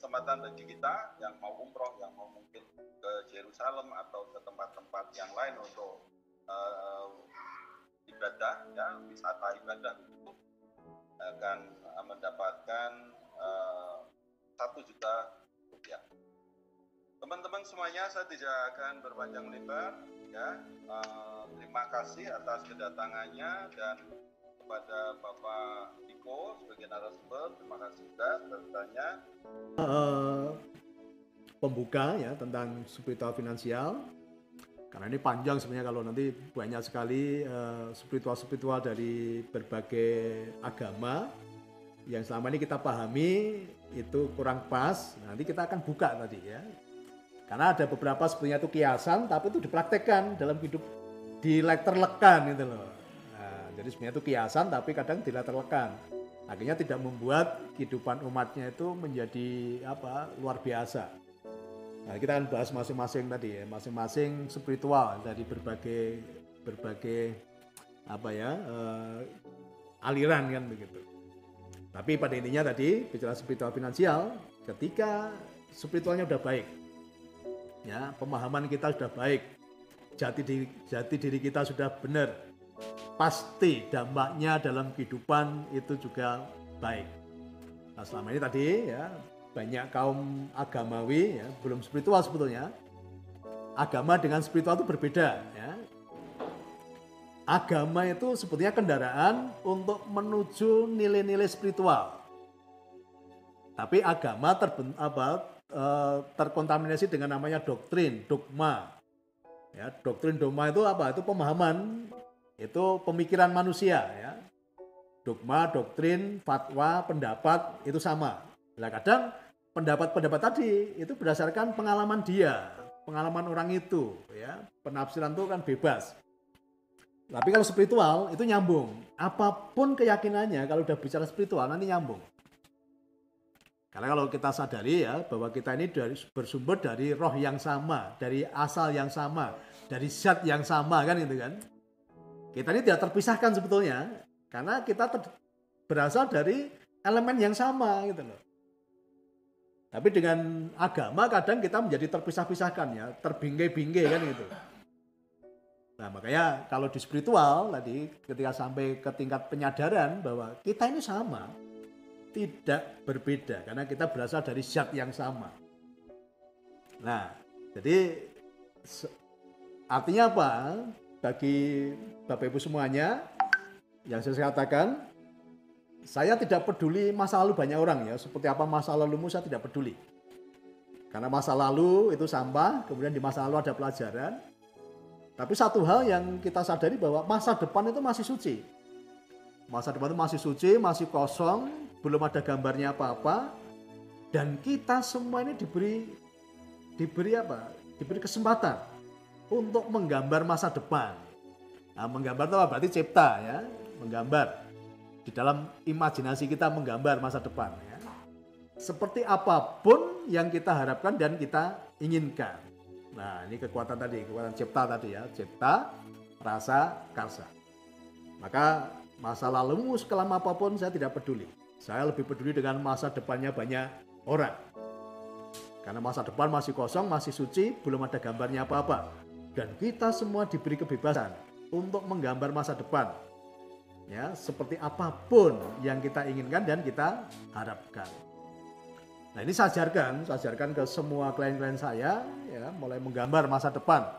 kesempatan bagi kita yang mau umroh, yang mau mungkin ke Yerusalem atau ke tempat-tempat yang lain untuk ibadah, ya, wisata ibadah itu akan mendapatkan 1 juta rupiah. Teman-teman semuanya, saya tidak akan berpanjang lebar, ya. Terima kasih atas kedatangannya, dan kepada Bapak Iko sebagai narasumber, terima kasih juga bertanya. Pembuka ya tentang spiritual finansial, karena ini panjang sebenarnya, kalau nanti banyak sekali spiritual dari berbagai agama yang selama ini kita pahami itu kurang pas. Nanti kita akan buka tadi ya, karena ada beberapa sebenarnya itu kiasan tapi itu dipraktekkan dalam hidup, diletterlekan gitu loh. Nah, jadi sebenarnya itu kiasan tapi kadang diletterlekan, akhirnya tidak membuat kehidupan umatnya itu menjadi luar biasa. Nah, kita akan bahas masing-masing tadi ya, masing-masing spiritual dari berbagai aliran kan begitu. Tapi pada intinya tadi bicara spiritual finansial, ketika spiritualnya udah baik, ya pemahaman kita sudah baik, jati diri kita sudah benar, pasti dampaknya dalam kehidupan itu juga baik. Nah, selama ini tadi ya banyak kaum agamawi ya, belum spiritual sebetulnya. Agama dengan spiritual itu berbeda ya. Agama itu sebetulnya kendaraan untuk menuju nilai-nilai spiritual. Tapi agama terkontaminasi dengan namanya doktrin, dogma. Ya, doktrin dogma itu apa? Itu pemahaman, itu pemikiran manusia ya. Dogma, doktrin, fatwa, pendapat itu sama. Nah, kadang pendapat-pendapat tadi itu berdasarkan pengalaman dia, pengalaman orang itu, ya. Penafsiran itu kan bebas. Tapi kalau spiritual itu nyambung. Apapun keyakinannya, kalau udah bicara spiritual nanti nyambung. Karena kalau kita sadari ya bahwa kita ini bersumber dari roh yang sama, dari asal yang sama, dari zat yang sama kan itu kan. Kita ini tidak terpisahkan sebetulnya, karena kita berasal dari elemen yang sama gitu loh. Tapi dengan agama kadang kita menjadi terpisah-pisahkan ya, terbingkai-bingkai kan gitu. Nah makanya kalau di spiritual tadi ketika sampai ke tingkat penyadaran bahwa kita ini sama, tidak berbeda karena kita berasal dari zat yang sama. Nah jadi artinya apa? Bagi Bapak Ibu semuanya yang saya katakan, saya tidak peduli masa lalu banyak orang ya, seperti apa masa lalumu saya tidak peduli. Karena masa lalu itu sampah, kemudian di masa lalu ada pelajaran. Tapi satu hal yang kita sadari bahwa masa depan itu masih suci. Masa depan itu masih suci, masih kosong, belum ada gambarnya apa-apa. Dan kita semua ini diberi kesempatan untuk menggambar masa depan. Nah, menggambar itu apa? Berarti cipta ya, menggambar. Di dalam imajinasi kita menggambar masa depan ya. Seperti apapun yang kita harapkan dan kita inginkan. Nah ini kekuatan tadi, kekuatan cipta tadi ya, cipta, rasa, karsa. Maka masa lalumu sekelam apapun saya tidak peduli. Saya lebih peduli dengan masa depannya banyak orang. Karena masa depan masih kosong, masih suci, belum ada gambarnya apa-apa. Dan kita semua diberi kebebasan untuk menggambar masa depan. Ya, seperti apapun yang kita inginkan dan kita harapkan. Nah ini saya ajarkan ke semua klien-klien saya, ya, mulai menggambar masa depan.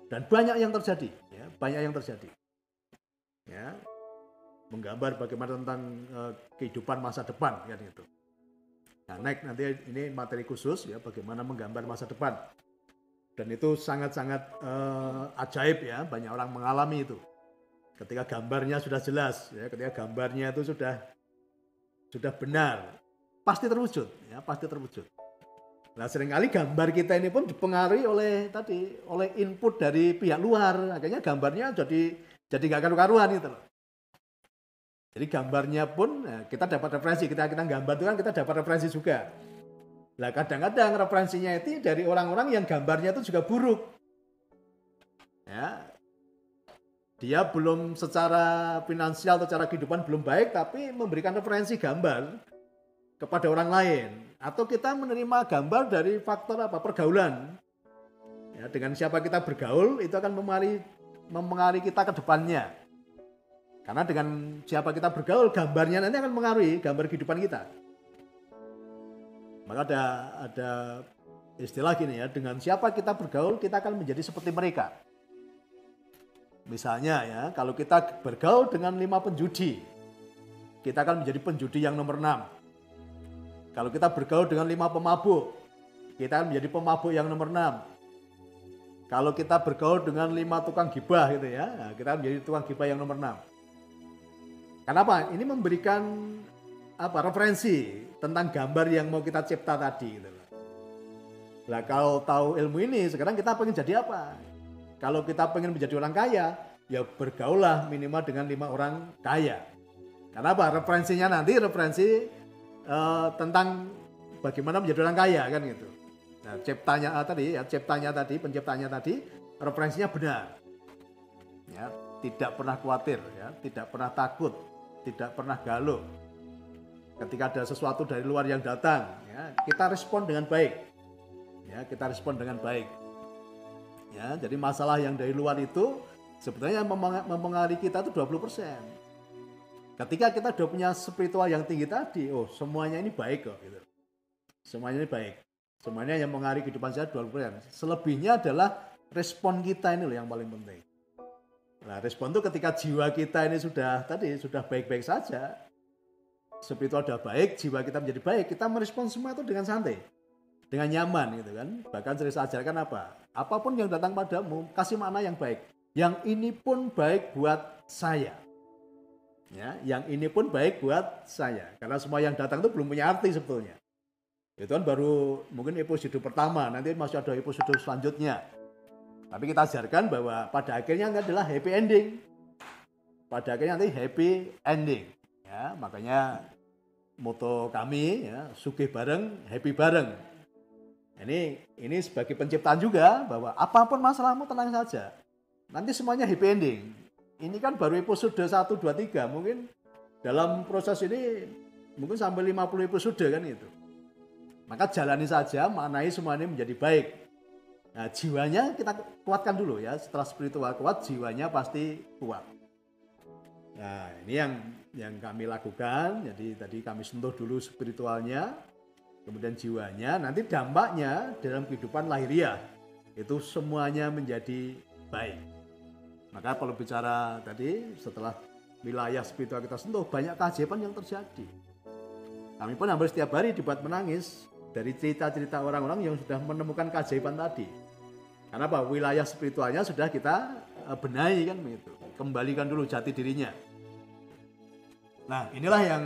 Dan banyak yang terjadi, ya, banyak yang terjadi. Ya, menggambar bagaimana tentang kehidupan masa depan, kan gitu. Nah, nanti ini materi khusus, ya, bagaimana menggambar masa depan. Dan itu sangat-sangat ajaib, ya, banyak orang mengalami itu. Ketika gambarnya sudah jelas, ya, ketika gambarnya itu sudah benar, pasti terwujud, ya, pasti terwujud. Nah, seringkali gambar kita ini pun dipengaruhi oleh input dari pihak luar, akhirnya gambarnya jadi nggak karu-karuan gitu loh. Jadi gambarnya pun kita dapat referensi, kita gambar itu kan kita dapat referensi juga. Nah, kadang-kadang referensinya itu dari orang-orang yang gambarnya itu juga buruk. Ya, dia belum secara finansial atau secara kehidupan belum baik, tapi memberikan referensi gambar kepada orang lain. Atau kita menerima gambar dari faktor apa? Pergaulan. Ya, dengan siapa kita bergaul itu akan mempengaruhi kita ke depannya. Karena dengan siapa kita bergaul, gambarnya nanti akan mengaruhi gambar kehidupan kita. Maka ada istilah gini ya, dengan siapa kita bergaul, kita akan menjadi seperti mereka. Misalnya ya, kalau kita bergaul dengan 5 penjudi, kita akan menjadi penjudi yang nomor 6. Kalau kita bergaul dengan 5 pemabuk, kita akan menjadi pemabuk yang nomor 6. Kalau kita bergaul dengan 5 tukang gibah gitu ya, nah, kita akan menjadi tukang gibah yang nomor 6. Kenapa? Ini memberikan referensi tentang gambar yang mau kita cipta tadi gitu. Nah, kalau tahu ilmu ini, sekarang kita pengen jadi apa? Kalau kita pengen menjadi orang kaya, ya bergaullah minimal dengan 5 orang kaya. Kenapa? Referensinya nanti referensi tentang bagaimana menjadi orang kaya kan gitu. Nah, penciptanya tadi referensinya benar. Ya, tidak pernah khawatir, ya, tidak pernah takut, tidak pernah galuh. Ketika ada sesuatu dari luar yang datang, ya, kita respon dengan baik. Ya, kita respon dengan baik. Ya, jadi masalah yang dari luar itu sebetulnya mempengaruhi kita itu 20%. Ketika kita sudah punya spiritual yang tinggi tadi, semuanya ini baik kok gitu. Semuanya ini baik. Semuanya yang mengaruhi kehidupan saya 20%. Selebihnya adalah respon kita ini loh yang paling penting. Nah, respon itu ketika jiwa kita ini sudah baik-baik saja. Spiritual sudah baik, jiwa kita menjadi baik, kita merespon semua itu dengan santai. Dengan nyaman gitu kan. Bahkan saya ajarkan apa? Apapun yang datang padamu, kasih makna yang baik. Yang ini pun baik buat saya. Ya, yang ini pun baik buat saya. Karena semua yang datang itu belum punya arti sebetulnya. Itu kan baru mungkin episode pertama, nanti masih ada episode selanjutnya. Tapi kita ajarkan bahwa pada akhirnya adalah happy ending. Pada akhirnya nanti happy ending. Ya, makanya moto kami ya, sugih bareng, happy bareng. Ini sebagai penciptaan juga bahwa apapun masalahmu tenang saja. Nanti semuanya happy ending. Ini kan baru episode 1, 2, 3. Mungkin dalam proses ini mungkin sampai 50 episode kan itu. Maka jalani saja, maknai semua ini menjadi baik. Nah, jiwanya kita kuatkan dulu ya. Setelah spiritual kuat, jiwanya pasti kuat. Nah, ini yang kami lakukan. Jadi tadi kami sentuh dulu spiritualnya, kemudian jiwanya. Nanti dampaknya dalam kehidupan lahiriah itu semuanya menjadi baik. Maka kalau bicara tadi setelah wilayah spiritual kita sentuh, banyak keajaiban yang terjadi. Kami pun hampir setiap hari dibuat menangis dari cerita-cerita orang-orang yang sudah menemukan keajaiban tadi. Karena apa? Wilayah spiritualnya sudah kita benahi kan begitu. Kembalikan dulu jati dirinya. Nah, inilah yang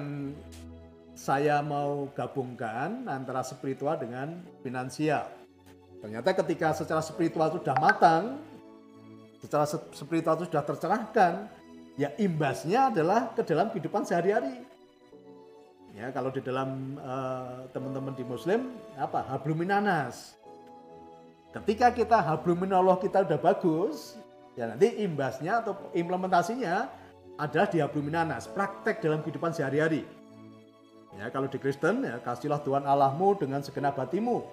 saya mau gabungkan antara spiritual dengan finansial. Ternyata ketika secara spiritual sudah matang, secara spiritual itu sudah tercerahkan, ya imbasnya adalah ke dalam kehidupan sehari-hari. Ya, kalau di dalam teman-teman di Muslim habluminanas. Ketika kita habluminallah kita udah bagus, ya nanti imbasnya atau implementasinya adalah di habluminanas, praktek dalam kehidupan sehari-hari. Ya, kalau di Kristen ya kasihlah Tuhan Allahmu dengan segenap hatimu.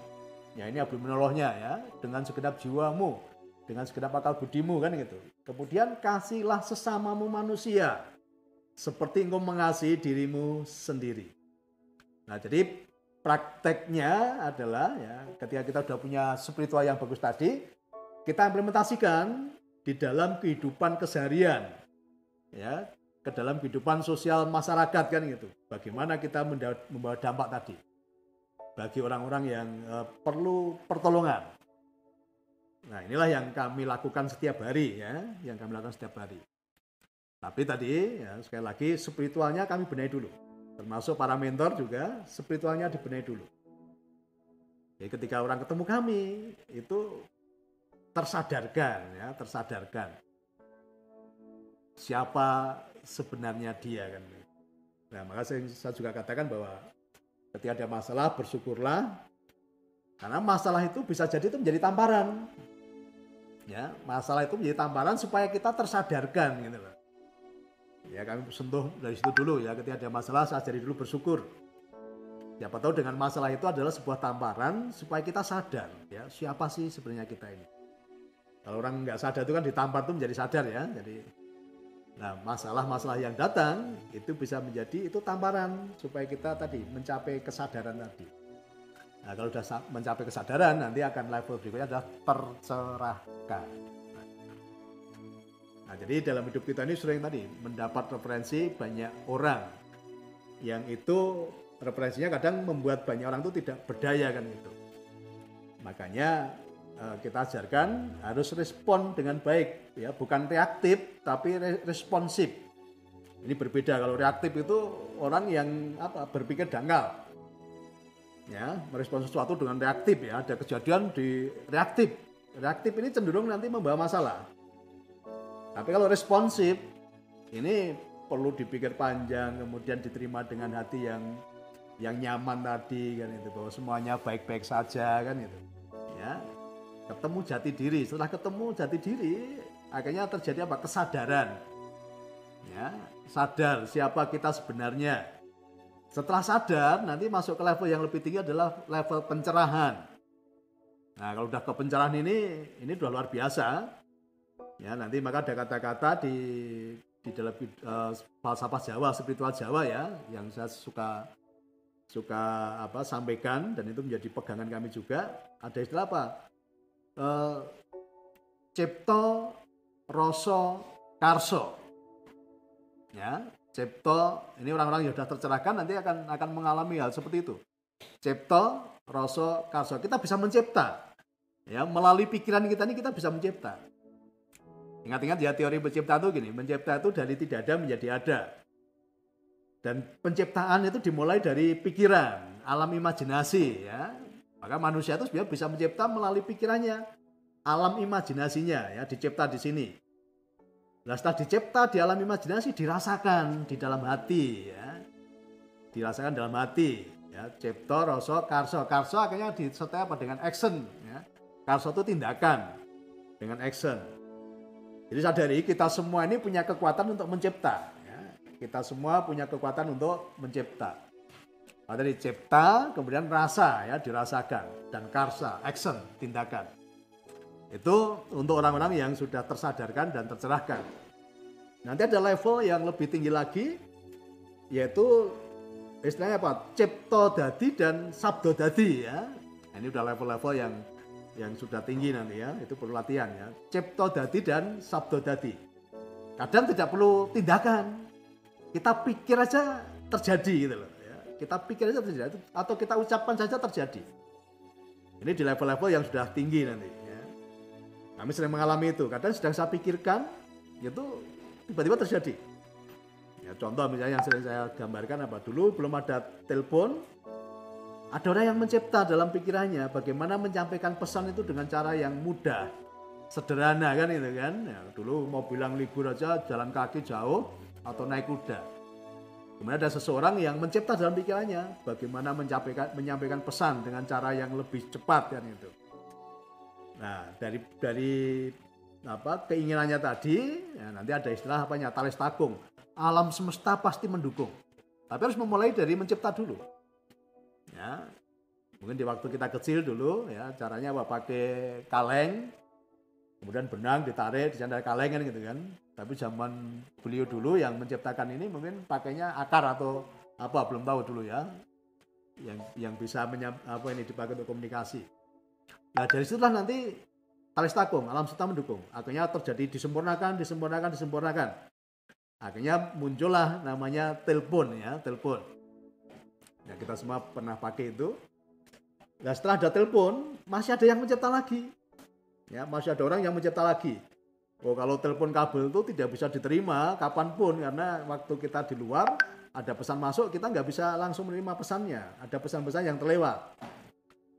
Ya, ini habluminallahnya ya, dengan segenap jiwamu, dengan segenap akal budimu kan gitu. Kemudian kasihlah sesamamu manusia seperti engkau mengasihi dirimu sendiri. Nah, jadi prakteknya adalah ya ketika kita sudah punya spiritual yang bagus tadi, kita implementasikan di dalam kehidupan keseharian. Ya, ke dalam kehidupan sosial masyarakat kan gitu. Bagaimana kita membawa dampak tadi bagi orang-orang yang perlu pertolongan. Nah, inilah yang kami lakukan setiap hari ya, Tapi tadi ya sekali lagi spiritualnya kami benahi dulu. Termasuk para mentor juga spiritualnya dibenahi dulu. Jadi ketika orang ketemu kami itu tersadarkan siapa sebenarnya dia kan. Nah, maka saya juga katakan bahwa ketika ada masalah bersyukurlah, karena masalah itu bisa jadi itu menjadi tamparan. Ya, masalah itu menjadi tamparan supaya kita tersadarkan gitu loh. Ya, kami sentuh dari situ dulu ya, ketika ada masalah saya jadi dulu bersyukur. Siapa tahu dengan masalah itu adalah sebuah tamparan supaya kita sadar, ya, siapa sih sebenarnya kita ini. Kalau orang nggak sadar itu kan ditampar tuh menjadi sadar ya. Jadi, nah masalah-masalah yang datang itu bisa menjadi itu tamparan supaya kita tadi mencapai kesadaran tadi. Nah kalau sudah mencapai kesadaran nanti akan level berikutnya adalah tercerahkan. Nah jadi dalam hidup kita ini sering tadi mendapat referensi banyak orang yang itu referensinya kadang membuat banyak orang itu tidak berdaya kan gitu. Makanya kita ajarkan harus respon dengan baik, ya, bukan reaktif tapi responsif. Ini berbeda. Kalau reaktif itu orang yang berpikir dangkal, ya, merespon sesuatu dengan reaktif, ya, ada kejadian di reaktif. Reaktif ini cenderung nanti membawa masalah. Tapi kalau responsif ini perlu dipikir panjang, kemudian diterima dengan hati yang nyaman tadi kan itu, bahwa semuanya baik-baik saja kan itu, ya. Ketemu jati diri, setelah ketemu jati diri akhirnya terjadi apa? Kesadaran, ya, sadar siapa kita sebenarnya. Setelah sadar nanti masuk ke level yang lebih tinggi adalah level pencerahan. Nah kalau udah ke pencerahan ini udah luar biasa, ya. Nanti maka ada kata-kata di dalam falsafah Jawa, spiritual Jawa, ya, yang saya suka sampaikan dan itu menjadi pegangan kami juga. Ada istilah apa? Cipto rasa karso, ya. Cipto ini orang-orang yang sudah tercerahkan nanti akan mengalami hal seperti itu. Cipto rasa karso, kita bisa mencipta, ya, melalui pikiran kita ini kita bisa mencipta. Ingat-ingat ya, teori pencipta itu gini, mencipta itu dari tidak ada menjadi ada. Dan penciptaan itu dimulai dari pikiran, alam imajinasi, ya. Maka manusia itu sebenarnya bisa mencipta melalui pikirannya, alam imajinasinya, ya, dicipta di sini. Nah, setelah dicipta di alam imajinasi dirasakan di dalam hati, ya. Dirasakan dalam hati, ya. Cipto, rasa, karso. Karso akhirnya disertai apa? Dengan action, ya. Karso itu tindakan dengan action. Jadi sadari kita semua ini punya kekuatan untuk mencipta, ya. Kita semua punya kekuatan untuk mencipta. Dari cipta, kemudian rasa, ya, dirasakan, dan karsa, action, tindakan. Itu untuk orang-orang yang sudah tersadarkan dan tercerahkan. Nanti ada level yang lebih tinggi lagi, yaitu istilahnya apa? Cipto dadi dan sabdo dadi, ya. Nah, ini udah level-level yang sudah tinggi nanti, ya. Itu perlu latihan, ya. Cipto dadi dan sabdo dadi. Kadang tidak perlu tindakan, kita pikir aja terjadi gitu loh. Kita pikir saja terjadi, atau kita ucapkan saja terjadi. Ini di level-level yang sudah tinggi nanti, ya. Kami sering mengalami itu. Kadang sedang saya pikirkan, itu tiba-tiba terjadi. Ya, contoh misalnya yang sering saya gambarkan apa? Dulu belum ada telepon, ada orang yang mencipta dalam pikirannya bagaimana menyampaikan pesan itu dengan cara yang mudah, sederhana kan itu kan. Ya, dulu mau bilang libur aja jalan kaki jauh atau naik kuda. Kemudian ada seseorang yang mencipta dalam pikirannya bagaimana menyampaikan pesan dengan cara yang lebih cepat kan itu. Nah, dari keinginannya tadi, ya, nanti ada istilah talis takung. Alam semesta pasti mendukung. Tapi harus memulai dari mencipta dulu. Ya. Mungkin di waktu kita kecil dulu, ya, caranya pakai kaleng, kemudian benang ditarik di sana kaleng kan gitu kan. Tapi zaman beliau dulu yang menciptakan ini mungkin pakainya akar atau apa, belum tahu dulu, ya. Yang bisa ini dipakai untuk komunikasi. Nah, dari situlah nanti talis takung, alam semesta mendukung. Akhirnya terjadi disempurnakan. Akhirnya muncullah namanya telepon, ya, telepon. Ya, kita semua pernah pakai itu. Nah, setelah ada telepon, masih ada yang mencipta lagi. Ya, masih ada orang yang mencipta lagi. Oh, kalau telepon kabel itu tidak bisa diterima kapanpun, karena waktu kita di luar ada pesan masuk, kita nggak bisa langsung menerima pesannya. Ada pesan-pesan yang terlewat.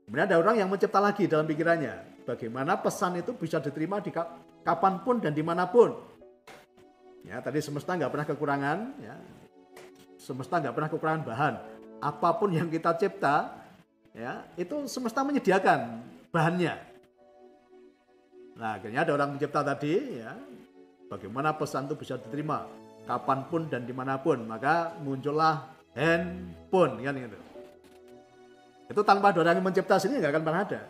Kemudian ada orang yang mencipta lagi dalam pikirannya bagaimana pesan itu bisa diterima di kapanpun dan dimanapun. Ya, tadi semesta nggak pernah kekurangan, ya. Semesta nggak pernah kekurangan bahan. Apapun yang kita cipta, ya, itu semesta menyediakan bahannya. Nah, akhirnya ada orang mencipta tadi, ya, bagaimana pesan itu bisa diterima kapanpun dan dimanapun. Maka muncullah handphone kan gitu. Itu tanpa ada orang yang mencipta seni nggak akan pernah ada.